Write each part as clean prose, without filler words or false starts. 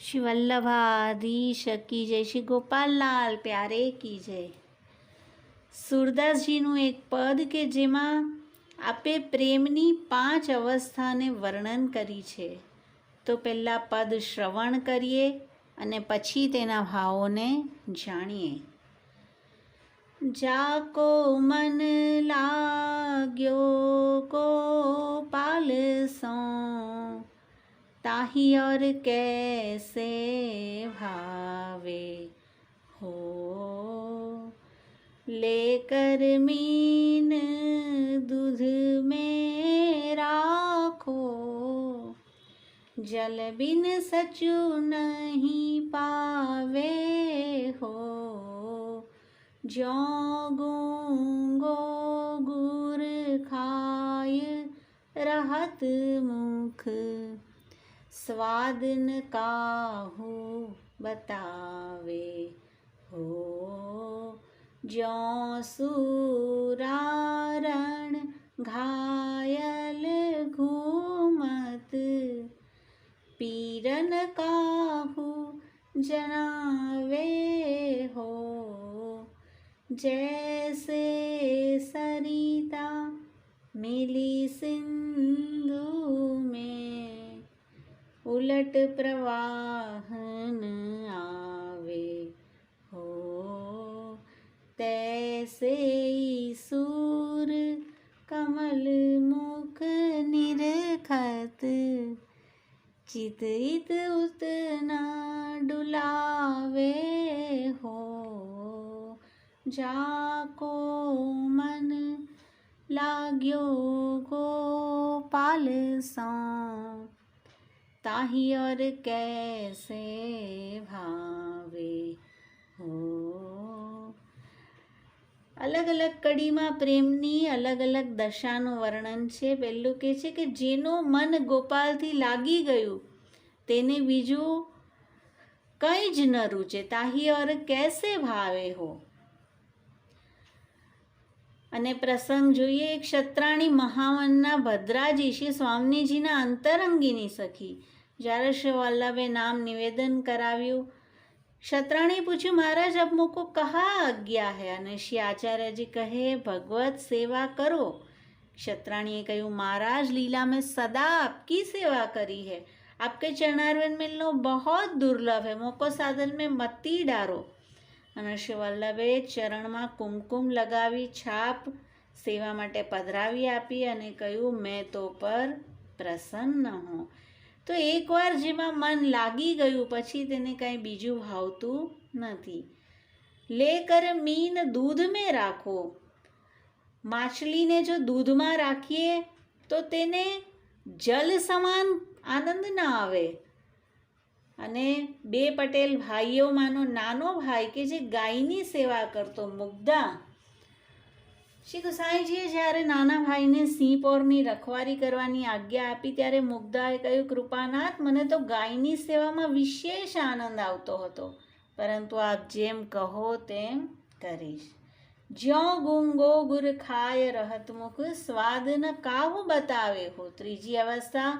श्री वल्लभाधीश की जय, श्री गोपाललाल प्यारे की जय। સુરદાસજીનું એક પદ કે જેમાં આપે પ્રેમની 5 અવસ્થાને વર્ણન કરી છે, તો પહેલાં પદ શ્રવણ કરીએ અને પછી તેના ભાવોને જાણીએ। જાકો મન લાગ્યો ગોપાલ સો, ताही और कैसे भावे हो, लेकर मीन दूध में राखो, जल बिन सचु नहीं पावे हो, ज्यों गूंगो गुर खाय रहत मुख, स्वाद न काहू बतावे हो, ज्यों सूरारण घायल घूमत, पीरन काहू जनावे हो, जैसे सरिता मिली सिंधु में, उलट प्रवाहन आवे हो, तैसे सूर कमल मुख निरखत, चित इत उतना डुलावे हो, जाको मन लाग्यो गोपाल सो, ताही और कैसे भावे हो। अलग अलग कड़ीमां प्रेमनी अलग अलग दशाનું વર્ણન છે। પહેલું કહે છે કે જેનું મન ગોપાલથી લાગી ગયું તેને બીજું કંઈ જ ન રૂચે, તાહી और कैसे भावे हो। અને પ્રસંગ જોઈએ। એક ક્ષત્રાણી મહાવનના ભદ્રાજી શ્રી સ્વામીજીના અંતરંગીની સખી જ્યારે શ્રી વલ્લભે નામ નિવેદન કરાવ્યું, ક્ષત્રાણીએ પૂછ્યું, મહારાજ આપ મૂકો કહા આજ્ઞા હે? અને શ્રી આચાર્યજી કહે, ભગવત સેવા કરો। ક્ષત્રાણીએ કહ્યું, महाराज लीला में सदा आपकी सेवा करी है, आपके चरणारविंद मिलना बहुत दुर्लभ है, मोको साधन में मती डारो। અને શ્રી વલ્લભે ચરણમાં કુમકુમ લગાવી છાપ સેવા માટે પધરાવી આપી અને કહ્યું, મેં તો પર પ્રસન્ન હું। તો એકવાર જેમાં મન લાગી ગયું પછી તેને કાંઈ બીજું ભાવતું નથી। લેકર મીન दूध में રાખો, માછલીને જો દૂધમાં રાખીએ તો તેને જલ સમાન આનંદ ન આવે। અને બે પટેલ ભાઈઓમાંનો નાનો ભાઈ કે જે ગાયની સેવા કરતો મુગ્ધા, શ્રી ગુસાઈજીએ જ્યારે નાના ભાઈને સિંહ પોરની રખવારી કરવાની આજ્ઞા આપી ત્યારે મુગ્ધાએ કહ્યું, કૃપાનાથ મને તો ગાયની સેવામાં વિશેષ આનંદ આવતો હતો, પરંતુ આપ જેમ કહો તેમ કરીશ। જ્યો ગુંગો ગુર ખાય રહત મુખ, સ્વાદ ન કાહુ બતાવે હો। ત્રીજી અવસ્થા,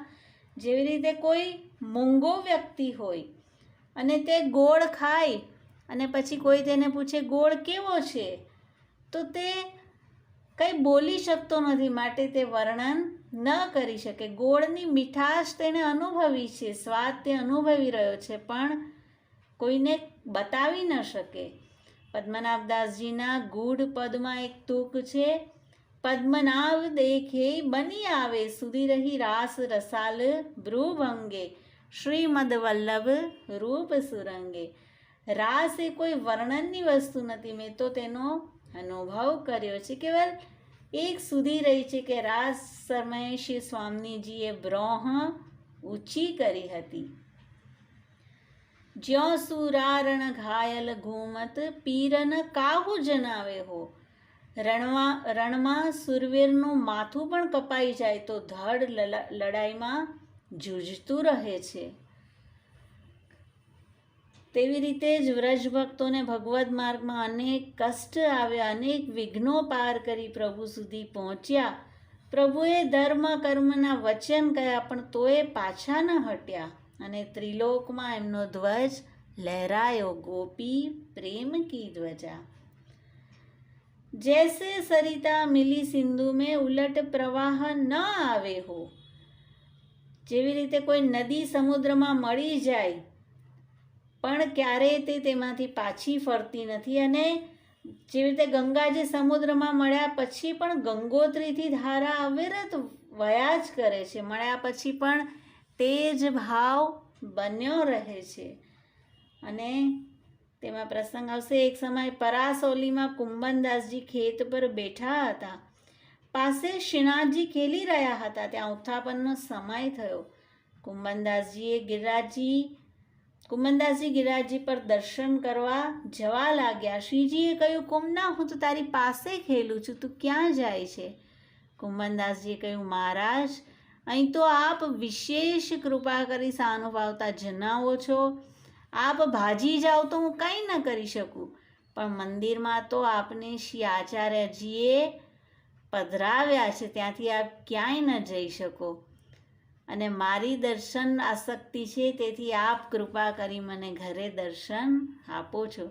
જેવી રીતે કોઈ મૂંગો વ્યક્તિ હોય અને તે ગોળ ખાય અને પછી કોઈ તેને પૂછે ગોળ કેવો છે, તો તે કંઈ બોલી શકતો નથી, માટે તે વર્ણન ન કરી શકે। ગોળની મીઠાશ તેણે અનુભવી છે, સ્વાદ તે અનુભવી રહ્યો છે, પણ કોઈને બતાવી ન શકે। પદ્મનાભદાસજીના ગૂઢ પદમાં એક તુક છે, પદ્મનાભ દેખે બની આવે, સુધી રહી રાસ રસાલ ભ્રુભંગે, શ્રીમદ વલ્લભ રૂપ સુરંગે। રાસ એ કોઈ વર્ણનની વસ્તુ નથી, મેં તો તેનો અનુભવ કર્યો છે। કેવલ એક સુધી રહી છે કે રાસ સમયે શ્રી સ્વામીજીએ બ્રોહ ઊંચી કરી હતી। જ્યો સુરારણ ઘાયલ ઘૂમત, પીરન કાહુ જનાવે હો। રણમાં સુરવીરનું માથું પણ કપાઈ જાય તો ધડ લડાઈમાં જૂਝતું રહે છે। તેવી રીતે જ વ્રજ ભક્તોને ભગવદ માર્ગમાં અનેક કષ્ટ આવ્યા, અનેક વિઘ્નો પાર કરી પ્રભુ સુધી પહોંચ્યા। પ્રભુએ ધર્મ કર્મના વચન કહ્યા પણ તોય પાછા ન હટ્યા અને ત્રિલોકમાં એમનો ધ્વજ લહેરાયો, ગોપી પ્રેમ કી ધ્વજા. જૈસે સરિતા મિલી સિંધુ મેં ઉલટ પ્રવાહ ન આવે હો. જેવી રીતે કોઈ નદી સમુદ્રમાં મળી જાય પણ ક્યારેય તે તેમાંથી પાછી ફરતી નથી, અને જેવી રીતે ગંગાજી સમુદ્રમાં મળ્યા પછી પણ ગંગોત્રીથી ધારા અવિરત વયા જ કરે છે, મળ્યા પછી પણ તે જ ભાવ બન્યો રહે છે. અને તેમાં પ્રસંગ આવશે, એક સમય પરાસોલીમાં કુંભનદાસજી ખેત પર બેઠા હતા. પાસે શ્રીનાથજી ખેલી રહ્યા હતા. ત્યાં ઉત્થાપનનો સમય થયો. કુંભનદાસજી ગિરિરાજજી પર દર્શન કરવા જવા લાગ્યા. શ્રીજીએ કહ્યું, કુંભના, હું તો તારી પાસે ખેલું છું, તું ક્યાં જાય છે? કુંભનદાસજીએ કહ્યું, મહારાજ, અહીં તો આપ વિશેષ કૃપા કરી સહાનુભાવતા જણાવો છો. આપ ભાજી જાઓ તો હું કંઈ ન કરી શકું, પણ મંદિરમાં તો આપને શ્રી આચાર્યજીએ પધરાવ્યા છે, ત્યાંથી આપ ક્યાંય ન જઈ શકો, અને મારી દર્શન આસક્તિ છે, તેથી આપ કૃપા કરી મને ઘરે દર્શન આપો છો.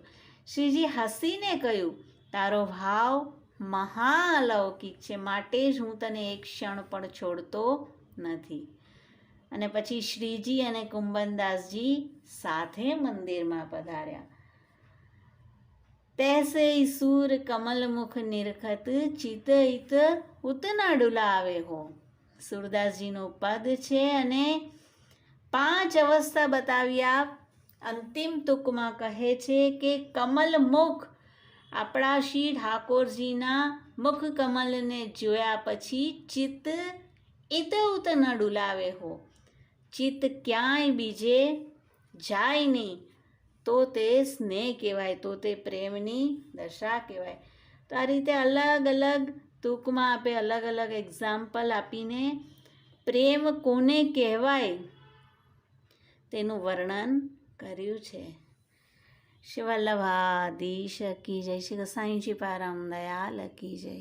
શ્રીજી હસીને કહ્યું, તારો ભાવ મહાઅલૌકિક છે, માટે જ હું તને એક ક્ષણ પણ છોડતો નથી. અને પછી શ્રીજી અને કુંભનદાસજી સાથે મંદિરમાં પધાર્યા. તૈસે સૂર કમલ મુખ નિરખત ચિત ઇત ઉતના ડુલાવે હો. સુરદાસજીનું પદ છે, અને 5 અવસ્થા બતાવ્યા. અંતિમ તુકમાં કહે છે કે કમલ મુખ, આપણા શ્રી ઠાકોરજીના મુખ કમલને જોયા પછી ચિત્ત ઇત ઉત ન ડુલાવે હો. ચિત્ત ક્યાંય બીજે જાય નહીં, તો તે સ્નેહ કહેવાય, તો તે પ્રેમની દશા કહેવાય. તો આ રીતે અલગ અલગ ટૂંકમાં આપે અલગ અલગ એક્ઝામ્પલ આપીને પ્રેમ કોને કહેવાય તેનું વર્ણન કર્યું છે. શ્રી વલ્લભાધીશ કી જય. શ્રી ગસાઈજી પારમ દયાલ કી જય.